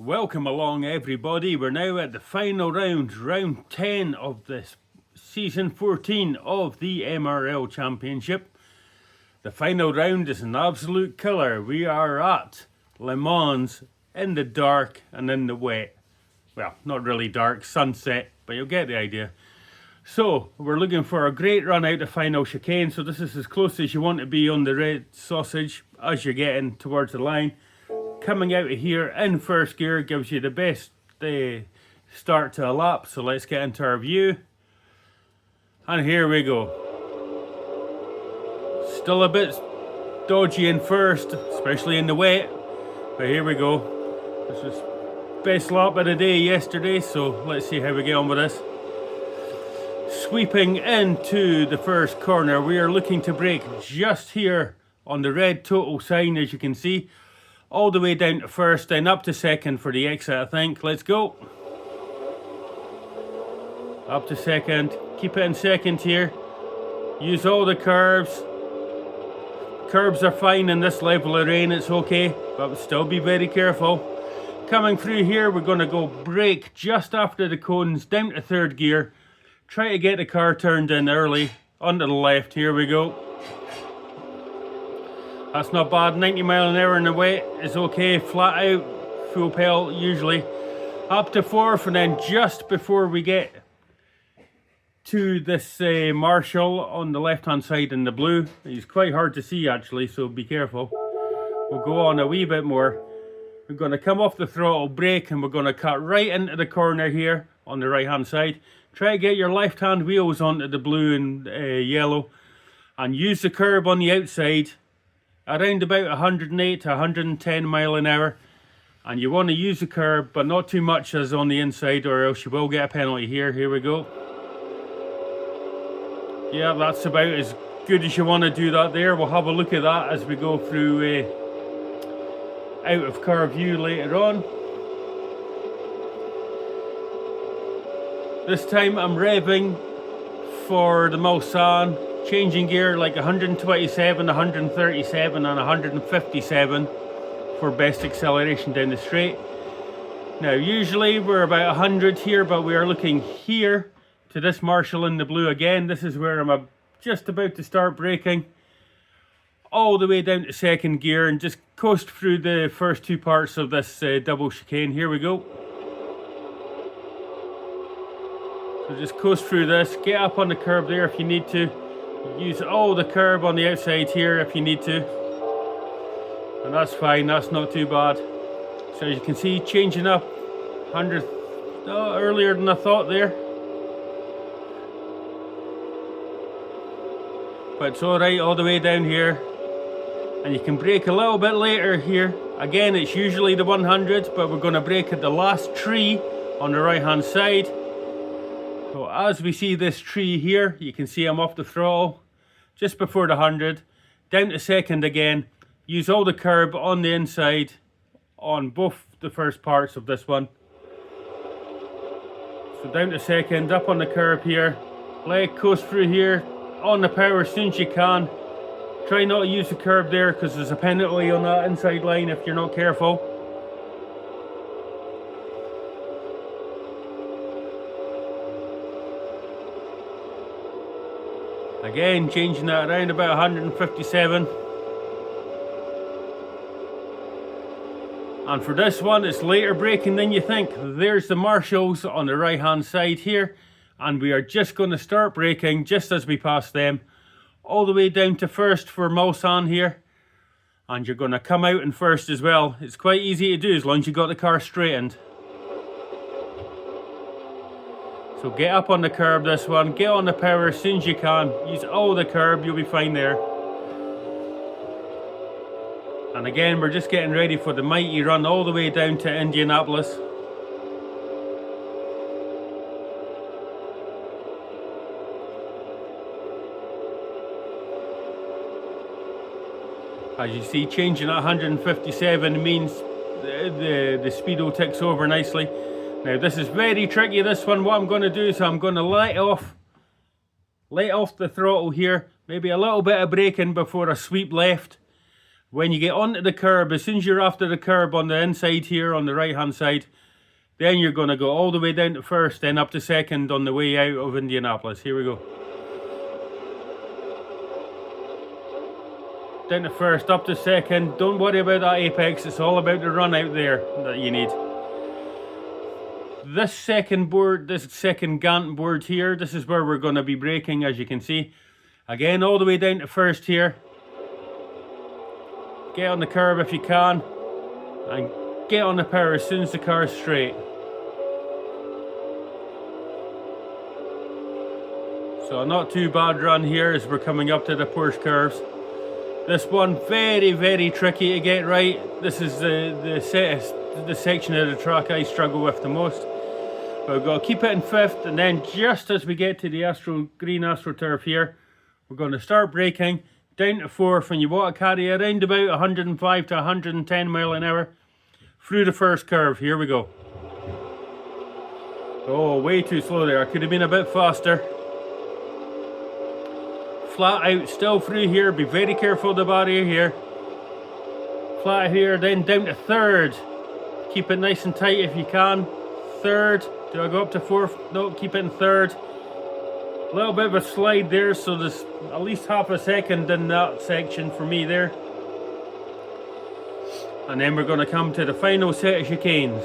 Welcome along everybody, we're now at the final round, round 10 of this season 14 of the MRL Championship. The final round is an absolute killer. We are at Le Mans in the dark and in the wet. Well, not really dark, sunset, but you'll get the idea. So, we're looking for a great run out the final chicane, so this is as close as you want to be on the red sausage as you're getting towards the line. Coming out of here in first gear gives you the best start to a lap, so let's get into our view. And here we go. Still a bit dodgy in first, especially in the wet, but here we go. This was best lap of the day yesterday, so let's see how we get on with this. Sweeping into the first corner, we are looking to brake just here on the red total sign, as you can see. All the way down to first, then up to second for the exit, I think. Let's go. Up to second. Keep it in second here. Use all the curbs. Curbs are fine in this level of rain, it's okay, but still be very careful. Coming through here, we're going to go brake just after the cones, down to third gear. Try to get the car turned in early, onto the left. Here we go. That's not bad. 90 mile an hour in the wet is okay. Flat out, full pedal usually. Up to fourth, and then just before we get to this Marshall on the left hand side in the blue, he's quite hard to see actually, so be careful. We'll go on a wee bit more. We're going to come off the throttle, brake, and we're going to cut right into the corner here on the right hand side. Try to get your left hand wheels onto the blue and yellow, and use the curb on the outside around about 108 to 110 mile an hour, and you want to use the curb but not too much as on the inside, or else you will get a penalty here. Here we go. Yeah, that's about as good as you want to do that there. We'll have a look at that as we go through out of car view later on. This time I'm revving for the Mulsanne, changing gear like 127, 137 and 157 for best acceleration down the straight. Now usually we're about 100 here, but we are looking here to this Marshall in the blue again. This is where I'm just about to start braking. All the way down to second gear and just coast through the first two parts of this double chicane. Here we go. So just coast through this, get up on the curb there if you need to. Use all the curb on the outside here if you need to. And that's fine, that's not too bad. So as you can see, changing up 100 earlier than I thought there. But it's alright all the way down here. And you can brake a little bit later here. Again, it's usually the 100s, but we're going to brake at the last tree on the right hand side. So as we see this tree here, you can see I'm off the throttle just before the 100, down to second again. Use all the curb on the inside on both the first parts of this one. So down to second, up on the curb here, let it coast through here, on the power as soon as you can. Try not to use the curb there because there's a penalty on that inside line if you're not careful. Again, changing that around about 157. And for this one, it's later braking than you think. There's the Marshalls on the right hand side here. And we are just going to start braking just as we pass them. All the way down to first for Mulsanne here. And you're going to come out in first as well. It's quite easy to do as long as you got the car straightened. So get up on the curb this one, get on the power as soon as you can, use all the curb, you'll be fine there. And again, we're just getting ready for the mighty run all the way down to Indianapolis. As you see, changing at 157 means the speedo ticks over nicely. Now this is very tricky, this one. What I'm going to do is I'm going to let off the throttle here, maybe a little bit of braking before I sweep left, when you get onto the curb, as soon as you're after the curb on the inside here on the right hand side, then you're going to go all the way down to first, then up to second on the way out of Indianapolis. Here we go. Down to first, up to second. Don't worry about that apex, it's all about the run out there that you need. This second board, this second Gantt board here, this is where we're going to be braking, as you can see. Again, all the way down to first here. Get on the curb if you can, and get on the power as soon as the car is straight. So not too bad run here as we're coming up to the Porsche curves. This one very, very tricky to get right. This is the section of the track I struggle with the most. But we've got to keep it in fifth, and then just as we get to the green AstroTurf here, we're going to start braking down to fourth, and you want to carry around about 105 to 110 mile an hour through the first curve. Here we go. Oh, way too slow there. I could have been a bit faster. Flat out, still through here. Be very careful of the barrier here. Flat out here, then down to third. Keep it nice and tight if you can. Third. Do I go up to fourth? No, keep it in third. A little bit of a slide there, so there's at least half a second in that section for me there. And then we're going to come to the final set of chicanes.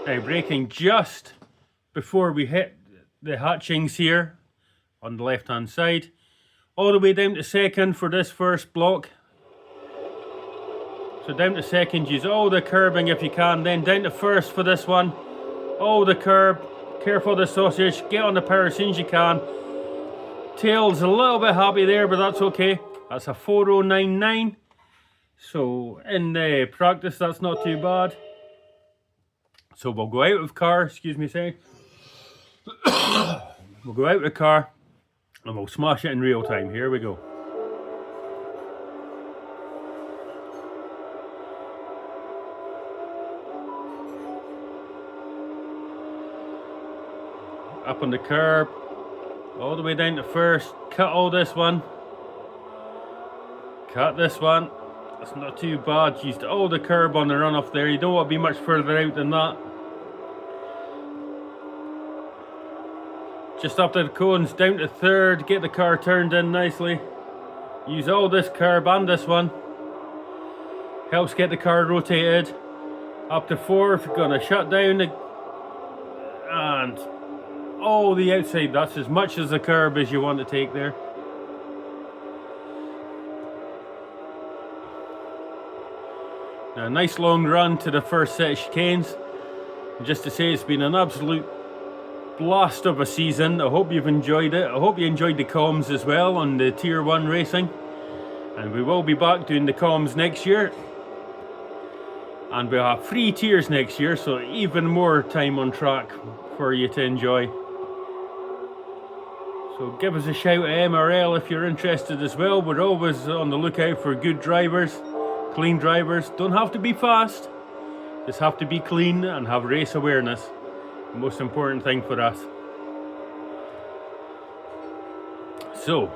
Now braking just before we hit the hatchings here on the left hand side. All the way down to second for this first block. So down to second, use all the curbing if you can. Then down to first for this one. All the curb. Careful of the sausage, get on the power as soon as you can. Tail's a little bit happy there, but that's okay. That's a 4099. So in practice, that's not too bad. So we'll go out of car, excuse me a second. We'll go out of the car and we'll smash it in real time. Here we go. Up on the curb, all the way down to first. Cut all this one. Cut this one. That's not too bad. Used all the curb on the runoff there. You don't want to be much further out than that. Just up to the cones, down to third. Get the car turned in nicely. Use all this curb and this one. Helps get the car rotated. Up to fourth, gonna shut down the, and oh, the outside. That's as much as the curb as you want to take there. Now, a nice long run to the first set of chicanes. Just to say, it's been an absolute blast of a season. I hope you've enjoyed it. I hope you enjoyed the comms as well on the Tier 1 racing. And we will be back doing the comms next year. And we'll have 3 tiers next year, so even more time on track for you to enjoy. So give us a shout at MRL if you're interested as well. We're always on the lookout for good drivers, clean drivers. Don't have to be fast, just have to be clean and have race awareness. The most important thing for us. So,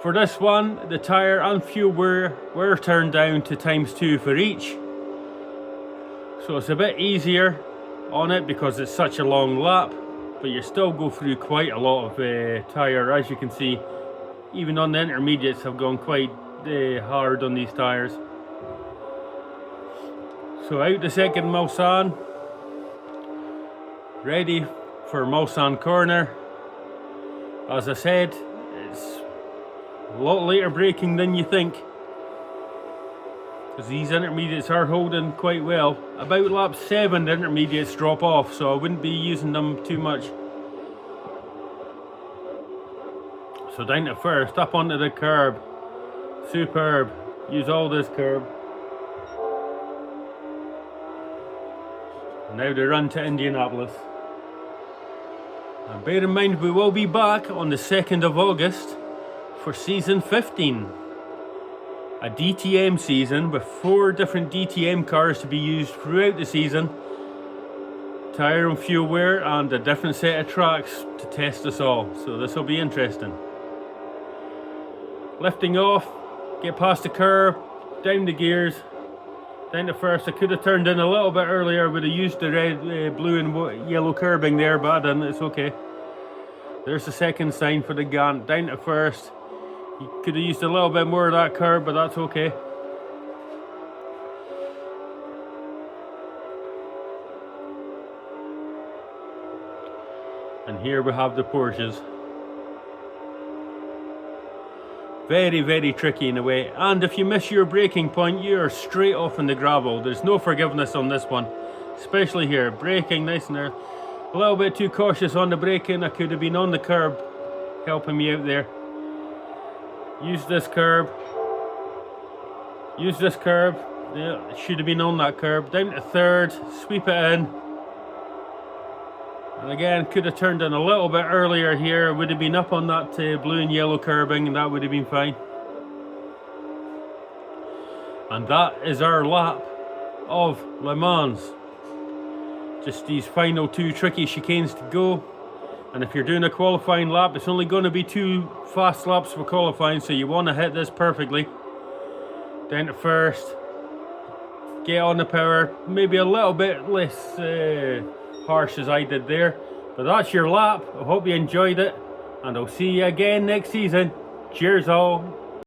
for this one, the tyre and fuel were turned down to ×2 for each. So it's a bit easier on it because it's such a long lap. But you still go through quite a lot of tyre, as you can see. Even on the intermediates have gone quite hard on these tyres. So out the second Mulsanne. Ready for Mulsanne corner. As I said, it's a lot later braking than you think. Because these intermediates are holding quite well. About lap 7 the intermediates drop off, so I wouldn't be using them too much. So down to first, up onto the curb. Superb. Use all this curb. Now the run to Indianapolis. And bear in mind, we will be back on the 2nd of August for season 15. A DTM season with 4 different DTM cars to be used throughout the season. Tyre and fuel wear and a different set of tracks to test us all. So this will be interesting. lifting off, get past the curb, down the gears, down to first. I could have turned in a little bit earlier, would have used the red, blue and yellow curbing there, but I didn't, it's okay. There's the second sign for the Gant, down to first. You could have used a little bit more of that curb, but that's okay. And here we have the Porsches. Very, very tricky in a way. And if you miss your braking point, you are straight off in the gravel. There's no forgiveness on this one. Especially here. Braking nice and early. A little bit too cautious on the braking. I could have been on the curb, helping me out there. Use this curb. Use this curb. Yeah, should have been on that curb. Down to third. Sweep it in. And again, could have turned in a little bit earlier here. Would have been up on that blue and yellow curbing, and that would have been fine. And that is our lap of Le Mans. Just these final 2 tricky chicanes to go. And if you're doing a qualifying lap, it's only going to be 2 fast laps for qualifying, so you want to hit this perfectly. Down to first. Get on the power. Maybe a little bit less harsh as I did there, but that's your lap. I hope you enjoyed it, and I'll see you again next season. Cheers all.